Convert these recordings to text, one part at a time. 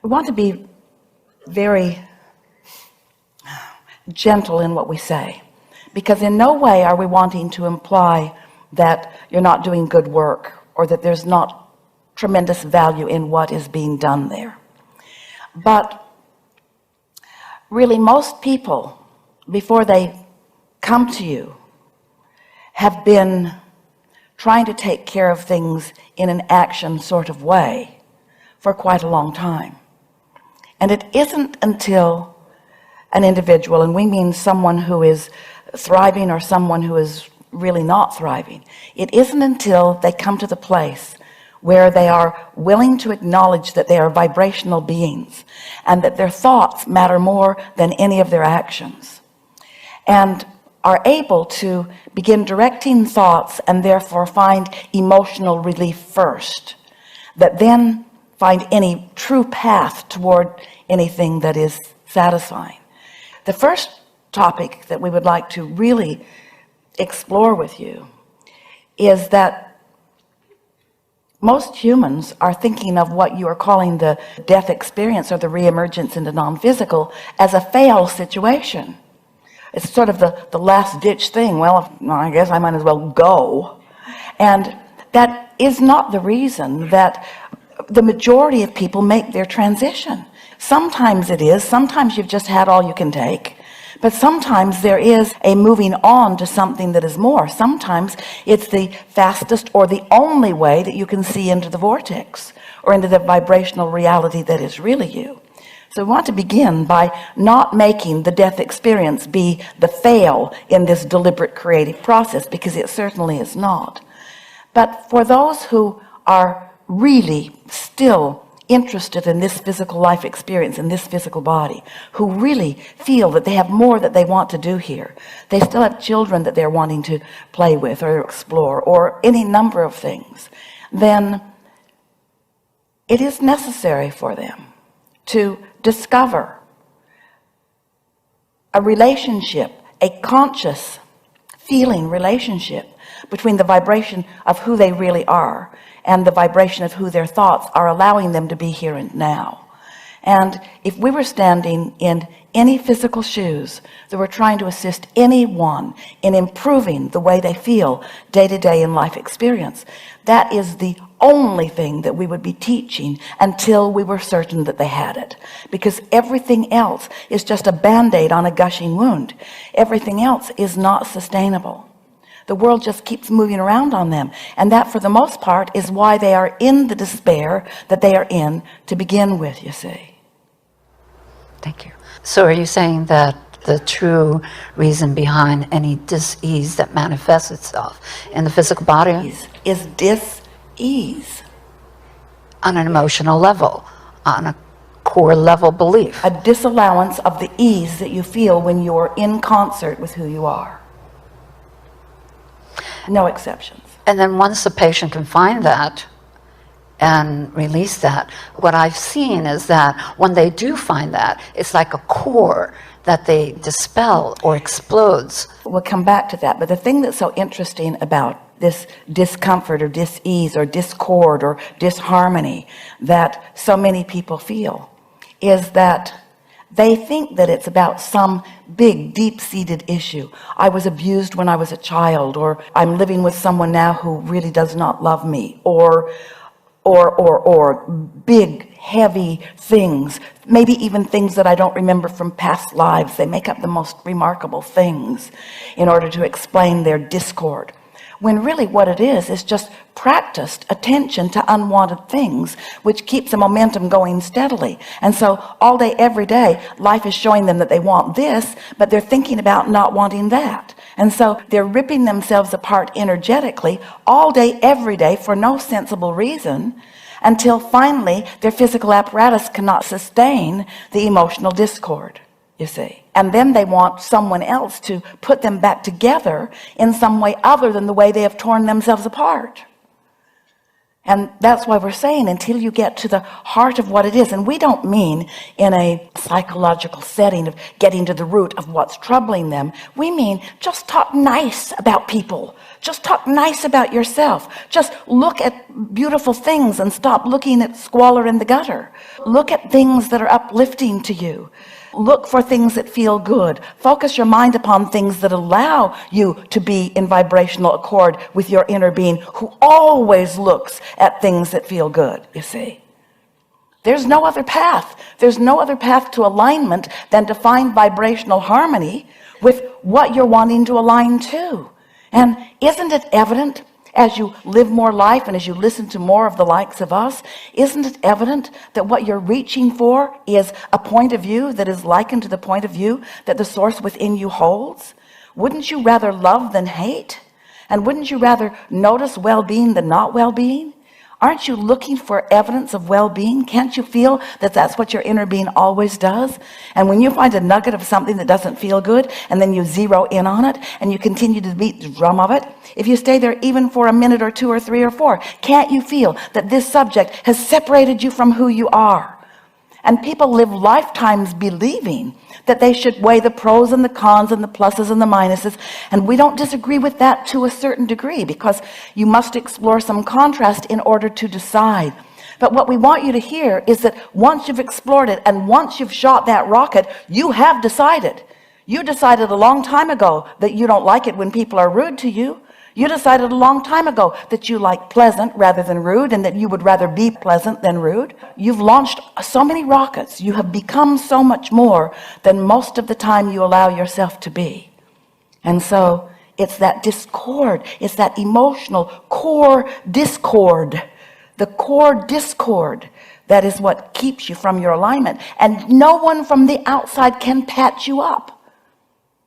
We want to be very gentle in what we say, because in no way are we wanting to imply that you're not doing good work or that there's not tremendous value in what is being done there. But really, most people, before they come to you, have been trying to take care of things in an action sort of way for quite a long time. And it isn't until an individual, and we mean someone who is thriving or someone who is really not thriving, it isn't until they come to the place where they are willing to acknowledge that they are vibrational beings and that their thoughts matter more than any of their actions, and are able to begin directing thoughts and therefore find emotional relief first, that then find any true path toward anything that is satisfying. The first topic that we would like to really explore with you is that most humans are thinking of what you are calling the death experience or the reemergence into non-physical as a fail situation. It's sort of the last ditch thing. Well, I guess I might as well go. And that is not the reason that the majority of people make their transition. Sometimes it is, sometimes you've just had all you can take, but sometimes there is a moving on to something that is more. Sometimes it's the fastest or the only way that you can see into the vortex or into the vibrational reality that is really you. So we want to begin by not making the death experience be the fail in this deliberate creative process, because it certainly is not. But for those who are really still interested in this physical life experience, in this physical body, who really feel that they have more that they want to do here, they still have children that they're wanting to play with or explore or any number of things, then it is necessary for them to discover a relationship, a conscious feeling relationship between the vibration of who they really are and the vibration of who their thoughts are allowing them to be here and now. And if we were standing in any physical shoes that were trying to assist anyone in improving the way they feel day to day in life experience, that is the only thing that we would be teaching until we were certain that they had it, because everything else is just a band-aid on a gushing wound. Everything else is not sustainable. The world just keeps moving around on them, and that for the most part is why they are in the despair that they are in to begin with, you see. Thank you. So are you saying that the true reason behind any dis-ease that manifests itself in the physical body is dis-ease on an emotional level, on a core level belief, a disallowance of the ease that you feel when you're in concert with who you are? No exceptions. And then once the patient can find that and release that, what I've seen is that when they do find that, it's like a core that they dispel or explodes. We'll come back to that, but the thing that's so interesting about this discomfort or dis-ease or discord or disharmony that so many people feel is that they think that it's about some big deep-seated issue. I was abused when I was a child, or I'm living with someone now who really does not love me, or big heavy things, maybe even things that I don't remember from past lives. They make up the most remarkable things in order to explain their discord, when really what it is just practiced attention to unwanted things, which keeps the momentum going steadily. And so all day every day life is showing them that they want this, but they're thinking about not wanting that, and so they're ripping themselves apart energetically all day every day for no sensible reason, until finally their physical apparatus cannot sustain the emotional discord, you see. And then they want someone else to put them back together in some way other than the way they have torn themselves apart. And that's why we're saying until you get to the heart of what it is. And we don't mean in a psychological setting of getting to the root of what's troubling them. We mean just talk nice about people. Just talk nice about yourself. Just look at beautiful things and stop looking at squalor in the gutter. Look at things that are uplifting to you. Look for things that feel good. Focus your mind upon things that allow you to be in vibrational accord with your inner being, who always looks at things that feel good. You see, there's no other path. There's no other path to alignment than to find vibrational harmony with what you're wanting to align to. And isn't it evident as you live more life and as you listen to more of the likes of us, isn't it evident that what you're reaching for is a point of view that is likened to the point of view that the source within you holds? Wouldn't you rather love than hate? And wouldn't you rather notice well-being than not well-being? Aren't you looking for evidence of well-being? Can't you feel that that's what your inner being always does? And when you find a nugget of something that doesn't feel good, and then you zero in on it, and you continue to beat the drum of it, if you stay there even for a minute or two or three or four, can't you feel that this subject has separated you from who you are? And people live lifetimes believing that they should weigh the pros and the cons and the pluses and the minuses. And we don't disagree with that to a certain degree, because you must explore some contrast in order to decide. But what we want you to hear is that once you've explored it and once you've shot that rocket, you have decided. You decided a long time ago that you don't like it when people are rude to you. You decided a long time ago that you like pleasant rather than rude, and that you would rather be pleasant than rude. You've launched so many rockets. You have become so much more than most of the time you allow yourself to be. And so it's that discord. It's that emotional core discord. The core discord that is what keeps you from your alignment. And no one from the outside can patch you up.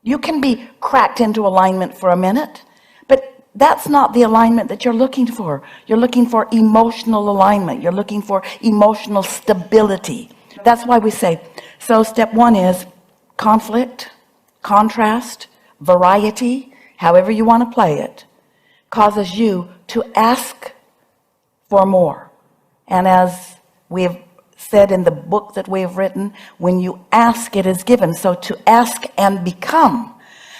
You can be cracked into alignment for a minute, but that's not the alignment that you're looking for. You're looking for emotional alignment. You're looking for emotional stability. That's why we say, so step one is conflict, contrast, variety, however you want to play it, causes you to ask for more. And as we've said in the book that we have written, when you ask, it is given. So to ask and become.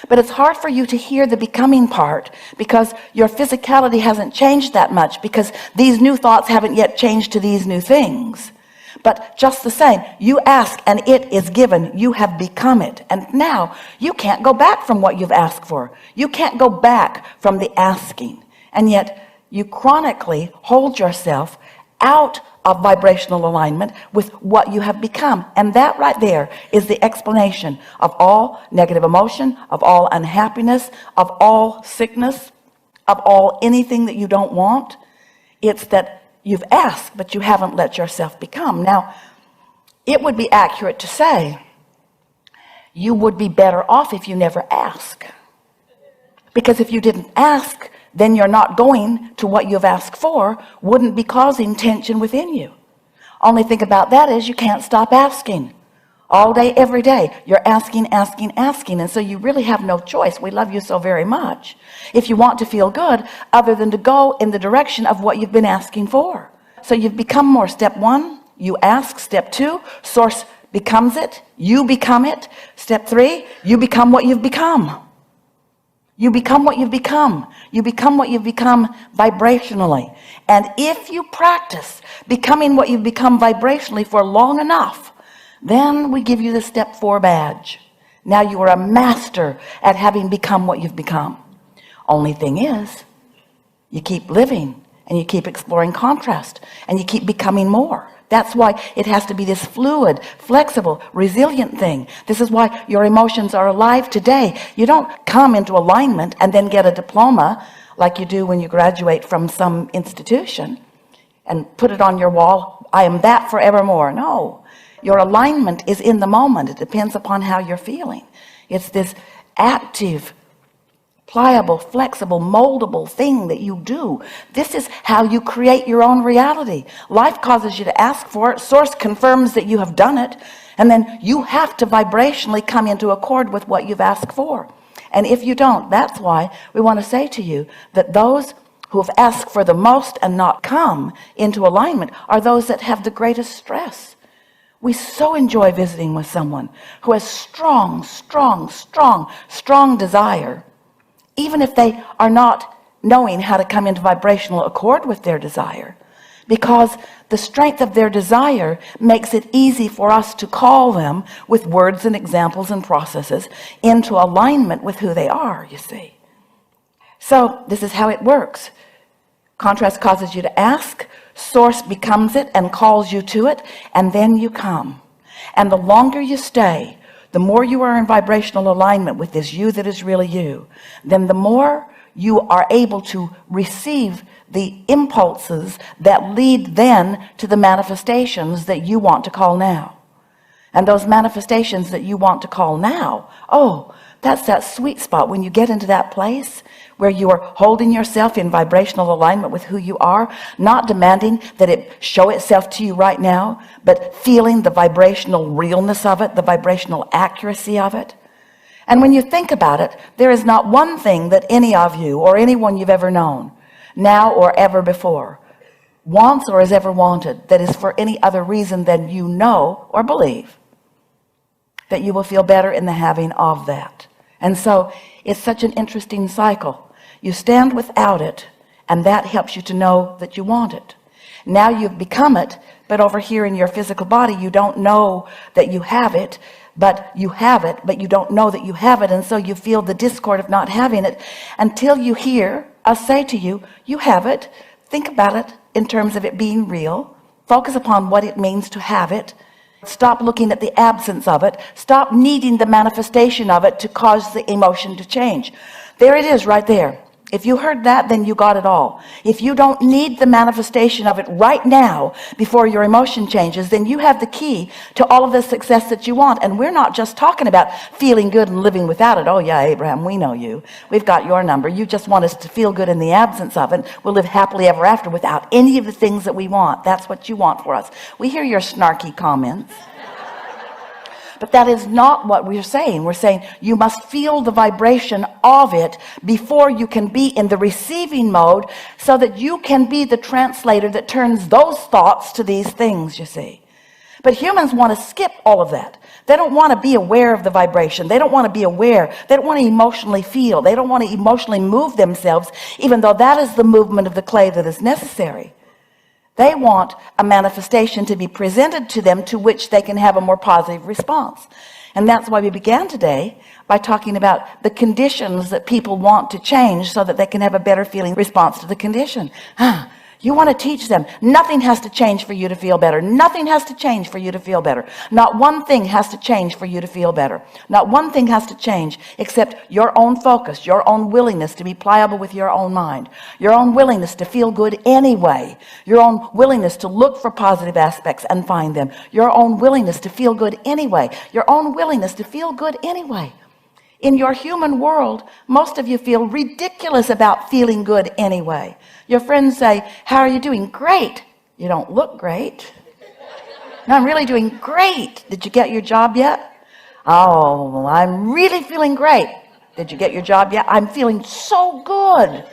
But it's hard for you to hear the becoming part, because your physicality hasn't changed that much, because these new thoughts haven't yet changed to these new things. But just the same, you ask and it is given. You have become it. And now you can't go back from what you've asked for. You can't go back from the asking. And yet you chronically hold yourself out of vibrational alignment with what you have become. And that right there is the explanation of all negative emotion, of all unhappiness, of all sickness, of all anything that you don't want. It's that you've asked, but you haven't let yourself become. Now, it would be accurate to say you would be better off if you never ask. Because if you didn't ask, then you're not going to what you've asked for, wouldn't be causing tension within you. Only thing about that is you can't stop asking. All day, every day, you're asking, asking, asking. And so you really have no choice. We love you so very much, if you want to feel good, other than to go in the direction of what you've been asking for. So you've become more. Step one, you ask. Step two, source becomes it. You become it. Step three, you become what you've become. You become what you've become. You become what you've become vibrationally. And if you practice becoming what you've become vibrationally for long enough, then we give you the step 4 badge. Now you are a master at having become what you've become. Only thing is, you keep living and you keep exploring contrast and you keep becoming more. That's why it has to be this fluid, flexible, resilient thing. This is why your emotions are alive today. You don't come into alignment and then get a diploma like you do when you graduate from some institution and put it on your wall. I am that forevermore. No, your alignment is in the moment. It depends upon how you're feeling. It's this active, pliable, flexible, moldable thing that you do. This is how you create your own reality. Life causes you to ask for it. Source confirms that you have done it. And then you have to vibrationally come into accord with what you've asked for. And if you don't, that's why we want to say to you that those who have asked for the most and not come into alignment are those that have the greatest stress. We so enjoy visiting with someone who has strong desire, even if they are not knowing how to come into vibrational accord with their desire, because the strength of their desire makes it easy for us to call them with words and examples and processes into alignment with who they are, you see. So this is how it works. Contrast causes you to ask, source becomes it and calls you to it, and then you come. And the longer you stay, the more you are in vibrational alignment with this you that is really you, then the more you are able to receive the impulses that lead then to the manifestations that you want to call now. And those manifestations that you want to call now, oh, that's that sweet spot when you get into that place where you are holding yourself in vibrational alignment with who you are, not demanding that it show itself to you right now, but feeling the vibrational realness of it, the vibrational accuracy of it. And when you think about it, there is not one thing that any of you or anyone you've ever known, now or ever before, wants or has ever wanted that is for any other reason than you know or believe that you will feel better in the having of that. And so it's such an interesting cycle. You stand without it, and that helps you to know that you want it. Now you've become it, but over here in your physical body, you don't know that you have it, but you have it, but you don't know that you have it. And so you feel the discord of not having it until you hear us say to you, you have it. Think about it in terms of it being real. Focus upon what it means to have it. Stop looking at the absence of it. Stop needing the manifestation of it to cause the emotion to change. There it is right there. If you heard that, then you got it all. If you don't need the manifestation of it right now before your emotion changes, then you have the key to all of the success that you want. And we're not just talking about feeling good and living without it. Oh yeah, Abraham, we know you. We've got your number. You just want us to feel good in the absence of it. We'll live happily ever after without any of the things that we want. That's what you want for us. We hear your snarky comments. But that is not what we're saying. We're saying you must feel the vibration of it before you can be in the receiving mode, so that you can be the translator that turns those thoughts to these things, you see. But humans want to skip all of that. They don't want to be aware of the vibration. They don't want to be aware. They don't want to emotionally feel. They don't want to emotionally move themselves, even though that is the movement of the clay that is necessary. They want a manifestation to be presented to them to which they can have a more positive response. And that's why we began today by talking about the conditions that people want to change so that they can have a better feeling response to the condition. You want to teach them nothing has to change for you to feel better. Nothing has to change for you to feel better. Not one thing has to change for you to feel better. Not one thing has to change except your own focus, your own willingness to be pliable with your own mind, your own willingness to feel good anyway, your own willingness to look for positive aspects and find them, your own willingness to feel good anyway, your own willingness to feel good anyway. In your human world, most of you feel ridiculous about feeling good anyway. Your friends say, how are you doing? Great. You don't look great. No, I'm really doing great. Did you get your job yet? Oh, I'm really feeling great. Did you get your job yet? I'm feeling so good.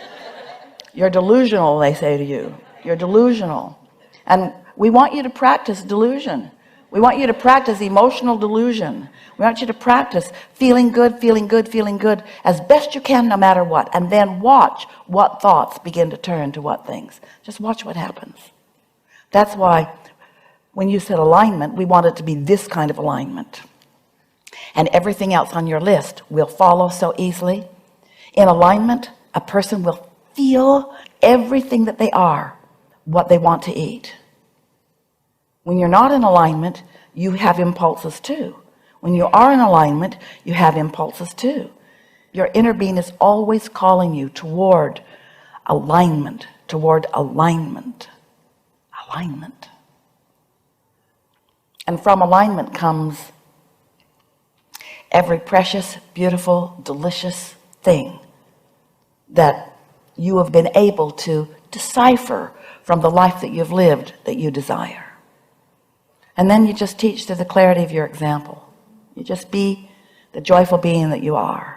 You're delusional, they say to you. You're delusional. And we want you to practice delusion. We want you to practice emotional delusion. We want you to practice feeling good as best you can, no matter what. And then watch what thoughts begin to turn to what things. Just watch what happens. That's why when you said alignment, we want it to be this kind of alignment. And everything else on your list will follow so easily. In alignment, a person will feel everything that they are, what they want to eat. When you're not in alignment, you have impulses too. When you are in alignment, you have impulses too. Your inner being is always calling you toward alignment, toward alignment, alignment. And from alignment comes every precious, beautiful, delicious thing that you have been able to decipher from the life that you've lived that you desire. And then you just teach to the clarity of your example. You just be the joyful being that you are.